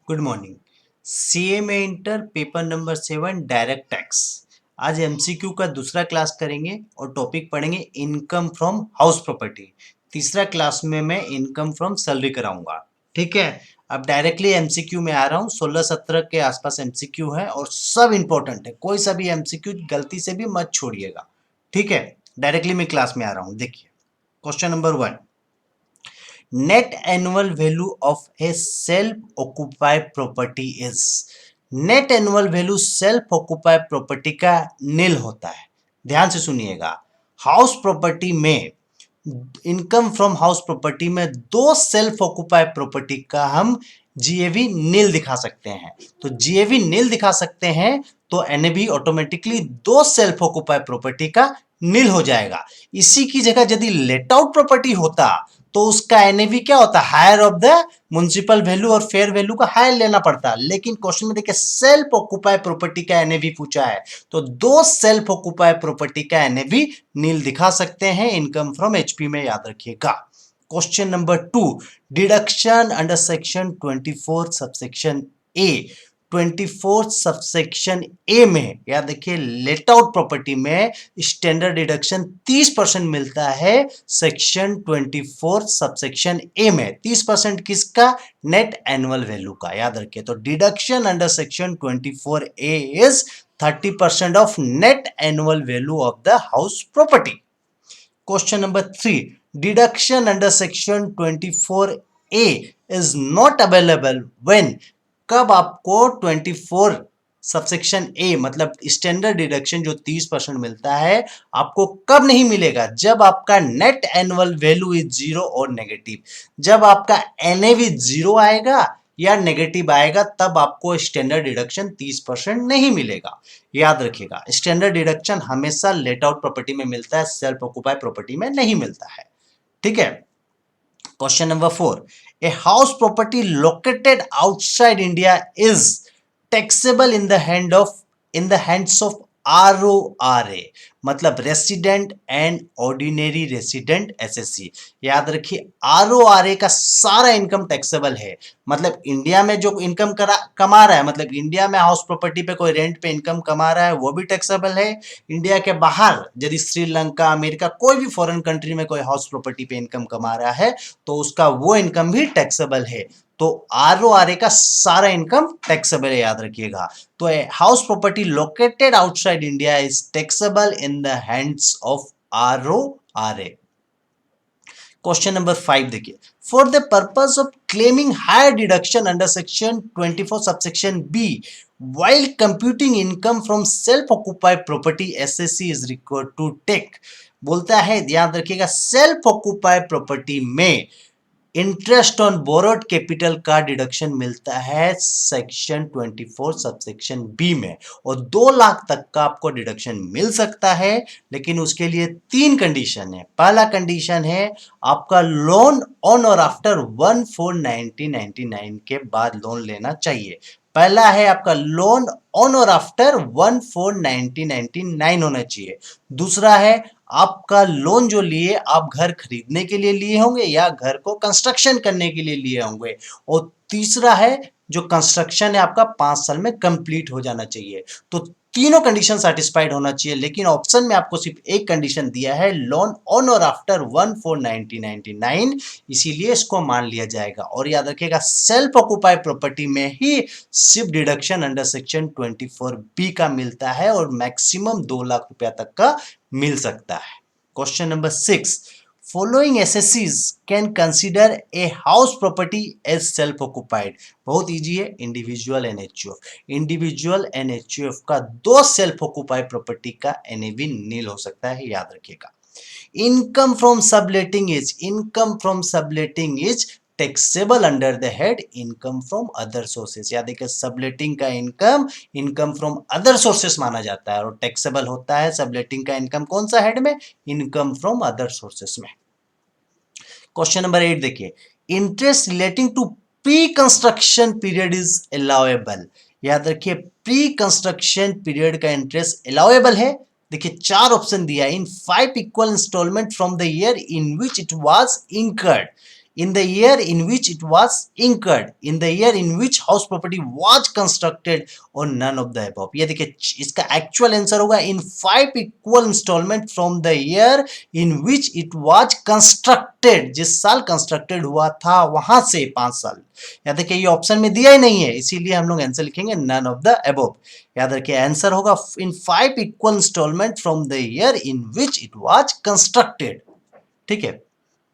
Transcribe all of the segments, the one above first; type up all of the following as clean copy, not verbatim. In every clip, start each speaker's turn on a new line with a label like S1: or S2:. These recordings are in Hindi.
S1: Good morning. सीए में inter paper number 7 direct tax. आज एमसीक्यू का दूसरा क्लास करेंगे और टॉपिक पढ़ेंगे इनकम फ्रॉम हाउस प्रॉपर्टी। तीसरा क्लास में मैं इनकम फ्रॉम सैलरी कराऊंगा। ठीक है। अब डायरेक्टली एमसीक्यू में आ रहा हूँ। 16-17 के आसपास एमसीक्यू है और सब इंपॉर्टेंट है। कोई सा भी एमसीक्यू गलती से भी मत छोड़िएगा। ठीक है। डायरेक्टली मैं क्लास में आ रहा हूँ। देखिए question number 1। Net annual value of a self-occupied property is। Net annual value self occupied property का नील होता है। ध्यान से सुनिएगा। हाउस प्रॉपर्टी में इनकम फ्रॉम हाउस प्रॉपर्टी में दो सेल्फ ऑक्युपाइड प्रॉपर्टी का हम जीएवी नील दिखा सकते हैं। तो जीएवी नील दिखा सकते हैं तो एनएवी ऑटोमेटिकली दो सेल्फ ऑक्युपाइड प्रॉपर्टी का नील हो जाएगा। इसी की जगह यदि लेट आउट प्रॉपर्टी होता तो उसका एनएवी क्या होता, higher of the municipal value और फेयर वैल्यू का हायर लेना पड़ता। लेकिन क्वेश्चन में देखिए सेल्फ ऑक्युपाइड प्रॉपर्टी का एनएवी पूछा है तो दो सेल्फ ऑक्युपाइड प्रॉपर्टी का एनएवी नील दिखा सकते हैं इनकम फ्रॉम एचपी में, याद रखिएगा। Question number 2। Deduction under section 24 subsection A. 24 subsection A में याद रखिए लेट आउट प्रॉपर्टी में स्टैंडर्ड डिडक्शन 30% मिलता है। सेक्शन 24 सबसेक्शन ए में 30% किसका, नेट एनुअल वैल्यू का, याद रखिए। तो deduction under section 24 A is 30% of net annual value of the house property. Question number 3। Deduction under section 24 A is not available when. कब आपको 24 सबसेक्शन ए मतलब स्टैंडर्ड डिडक्शन जो 30% मिलता है आपको कब नहीं मिलेगा, जब आपका net annual value is zero और नेगेटिव। जब आपका एनएवी जीरो आएगा या नेगेटिव आएगा तब आपको स्टैंडर्ड डिडक्शन 30% नहीं मिलेगा। याद रखिएगा स्टैंडर्ड डिडक्शन हमेशा लेट आउट प्रॉपर्टी में मिलता है, सेल्फ ऑक्युपाइड प्रॉपर्टी में नहीं मिलता है। ठीक है। Question number 4। A house property located outside India is taxable in the hands of ROR A मतलब resident and ordinary resident assessee. याद रखिए आरओआरए का सारा इनकम टैक्सेबल है। मतलब इंडिया में जो इनकम कमा रहा है, मतलब इंडिया में हाउस प्रॉपर्टी पे कोई रेंट पे इनकम कमा रहा है वो भी टैक्सेबल है। इंडिया के बाहर यदि श्रीलंका, अमेरिका, कोई भी फॉरेन कंट्री में कोई हाउस प्रॉपर्टी पे इनकम कमा रहा है तो उसका वो इनकम भी टैक्सेबल है। तो आरओआरए का सारा इनकम टैक्सेबल है, याद रखिएगा। तो house property located outside India is taxable in the hands of ROR A. Question number 5 देखिए। For the purpose of claiming higher deduction under section 24 subsection B while computing income from self occupied property SSC is required to take। बोलता है ध्यान रखिएगा सेल्फ ऑक्युपाइड प्रॉपर्टी में इंटरेस्ट ऑन बोरोड कैपिटल का डिडक्शन मिलता है सेक्शन 24 सबसेक्शन बी में और 2 लाख तक का आपको डिडक्शन मिल सकता है। लेकिन उसके लिए 3 कंडीशन है। पहला कंडीशन है आपका लोन ऑन और आफ्टर 1/4/1999 के बाद लोन लेना चाहिए। पहला है आपका लोन ऑन और आफ्टर 1/4/1999 होना चाहिए। दूसरा है आपका लोन जो लिए आप घर खरीदने के लिए लिए होंगे या घर को कंस्ट्रक्शन करने के लिए लिए होंगे। और तीसरा है जो कंस्ट्रक्शन है आपका 5 साल में कंप्लीट हो जाना चाहिए। तो तीनों कंडीशन सेटिस्फाइड होना चाहिए। लेकिन ऑप्शन में आपको सिर्फ एक कंडीशन दिया है लोन ऑन और आफ्टर 1/4/1999, इसीलिए इसको मान लिया जाएगा। और याद रखिएगा सेल्फ ऑक्युपाइड प्रॉपर्टी में ही सिर्फ डिडक्शन अंडर सेक्शन 24 बी का मिलता है और मैक्सिमम 2 लाख रुपया तक का मिल सकता है। Question number 6। Following assessees can consider a house property as self occupied. बहुत इजी है। इंडिविजुअल एनएचयूएफ, इंडिविजुअल एनएचयूएफ का 2 सेल्फ ऑक्युपाइड प्रॉपर्टी का एनएवी नील हो सकता है, याद रखिएगा। Income from subletting is, income from subletting is taxable under the head income from other sources. याद देखिए सबलेटिंग का income income from other sources माना जाता है और टैक्सेबल होता है सबलेटिंग का इनकम कौन सा हेड में, इनकम फ्रॉम अदर सोर्सेस में। क्वेश्चन नंबर 8 देखिए। Interest relating to pre construction period is allowable. याद रखिए प्री कंस्ट्रक्शन पीरियड का इंटरेस्ट अलाउएबल है। देखिए 4 ऑप्शन दिया in 5 equal instalment from the year in which it was incurred. in the year in which it was incurred, in the year in which house property was constructed, or none of the above। ये देखिए इसका एक्चुअल आंसर होगा in 5 equal installment from the year in which it was constructed, जिस साल कंस्ट्रक्टेड हुआ था वहां से 5 साल। याद रखिए ये ऑप्शन में दिया ही नहीं है, इसीलिए हम लोग आंसर लिखेंगे none of the above। याद रखिए आंसर होगा in 5 equal installment from the year in which it was constructed। ठीक है,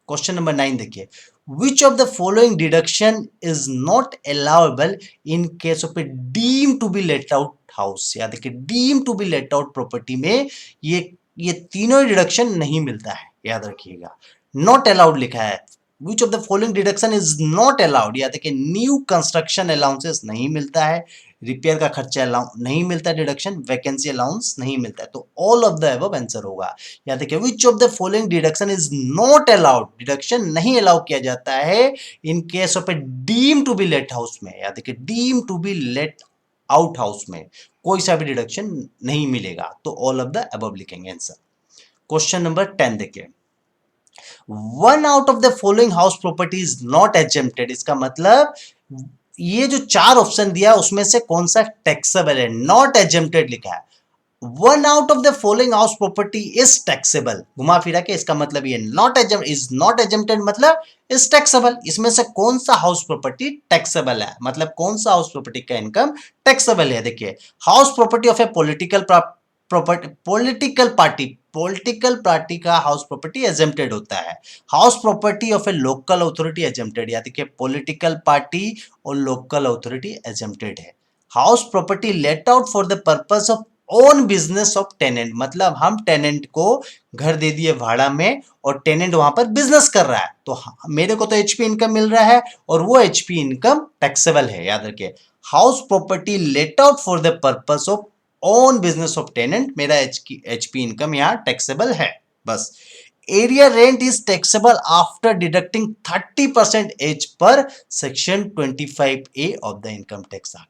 S1: क्वेश्चन नंबर 9 देखिए, which of the following deduction is not allowable in case of a deemed to be let out house। याद देखिए deemed to be let out property में ये तीनों डिडक्शन नहीं मिलता है, याद रखिएगा। नॉट अलाउड लिखा है, which of the following deduction is not allowed। याद देखिए न्यू कंस्ट्रक्शन अलाउंसेस नहीं मिलता है, रिपेयर का खर्चा नहीं मिलता डिडक्शन, वैकेंसी अलाउंस नहीं मिलता है, तो all of the above answer होगा। याद देखिए which of the following deduction is not allowed, deduction नहीं अलाउ किया जाता है in case of a deem to be let house में। याद देखिए deem to be let out house में कोई सा भी डिडक्शन नहीं मिलेगा, तो ऑल ऑफ द अबव लिखेंगे आंसर। क्वेश्चन नंबर 10 देखिए, one out of the following house property is not exempted. इसका मतलब ये जो 4 ऑप्शन दिया उसमें से कौन सा टैक्सेबल है, नॉट एग्जेम्प्टेड लिखा है। One out of the following house property is taxable, घुमा फिरा के इसका मतलब ये नॉट इज नॉट एग्जेम्प्टेड मतलब इज टैक्सेबल। इसमें से कौन सा हाउस प्रॉपर्टी टैक्सेबल है, मतलब कौन सा हाउस प्रॉपर्टी का इनकम टैक्सेबल है। देखिए house property of a political party का हाउस प्रॉपर्टी एग्जेम्प्टेड होता है। House property of a local authority exempted, याद देखिए पॉलिटिकल पार्टी और लोकल अथॉरिटी एग्जेम्प्टेड है। House property let out for the purpose of own business of tenant, मतलब हम टेनेंट को घर दे दिए भाड़ा में और टेनेंट वहां पर बिजनेस कर रहा है, तो मेरे को तो एचपी इनकम मिल रहा है और वो एचपी इनकम टैक्सेबल है। याद रखिए house property let out for the purpose of own business of tenant, मेरा एचपी इनकम यहाँ टैक्सेबल है। बस arrear rent is taxable after deducting 30% as per section 25A of the income tax act.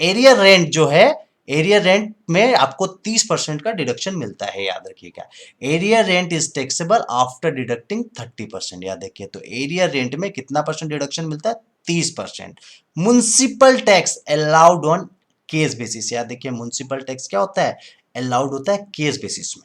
S1: Arrear rent जो है, एरिया रेंट में आपको 30% का डिडक्शन मिलता है, याद रखिएगा। Area rent is taxable after deducting 30%। याद रखिए तो एरिया रेंट में कितना परसेंट डिडक्शन मिलता है, 30%। Municipal tax allowed on case basis, याद देखिए म्युनिसिपल टैक्स क्या होता है, अलाउड होता है केस बेसिस में।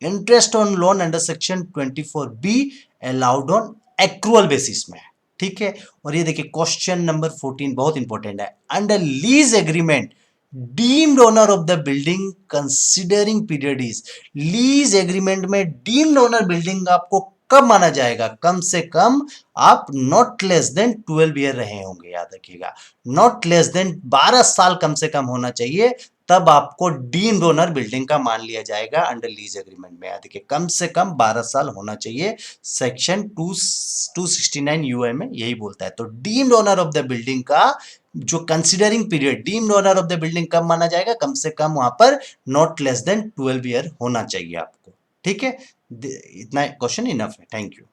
S1: Interest on loan under section 24B allowed on accrual basis में, ठीक है। और ये देखिए क्वेश्चन नंबर 14 बहुत इंपॉर्टेंट है, under lease agreement deemed owner of the building considering period is. Lease agreement में डीम्ड ओनर बिल्डिंग आपको कब माना जाएगा, कम से कम आप नॉट लेस देन 12 ईयर रहे होंगे, याद रखिएगा नॉट लेस देन 12 साल कम से कम होना चाहिए, तब आपको डीम्ड ओनर बिल्डिंग का मान लिया जाएगा अंडर लीज एग्रीमेंट में। याद रखिए कम से कम 12 साल होना चाहिए, सेक्शन 269 यूए में यही बोलता है। तो deemed owner of the building का जो considering period, deemed owner of the building कब माना जाएगा, कम से कम वहां पर नॉट लेस देन 12 ईयर होना चाहिए आपको, ठीक है। इतना क्वेश्चन इनफ है, थैंक यू।